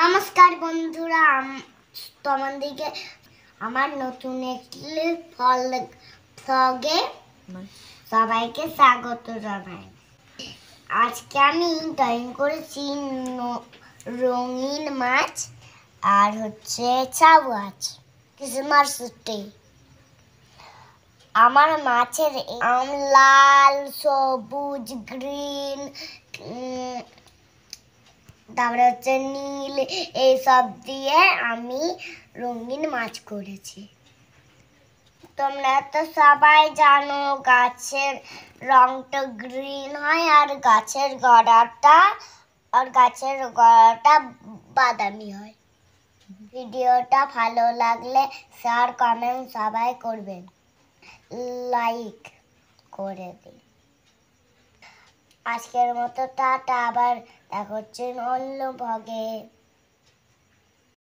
নমস্কার বন্ধুরা, তোমাদেরকে আমার নতুন একটি ব্লগে সবাইকে স্বাগত জানাই। আজকে আমি ড্রয়িং করেছি রঙিন মাছ আর চাওয়াচ ক্রিসমাস ডে। আমার মাছের লাল, সবুজ, গ্রিন, তারপরে নীল, এইসব দিয়ে আমি রঙিন মাছ করেছি। তোমরা তো সবাই জানো গাছের রংটা গ্রিন হয় আর গাছের গোড়াটা বাদামি হয়। ভিডিওটা ভালো লাগলে শেয়ার কমেন্ট সবাই করবেন, লাইক করে দিন। আজকের মতো টাটা, আবার দেখা হচ্ছে অন্য ব্লগে।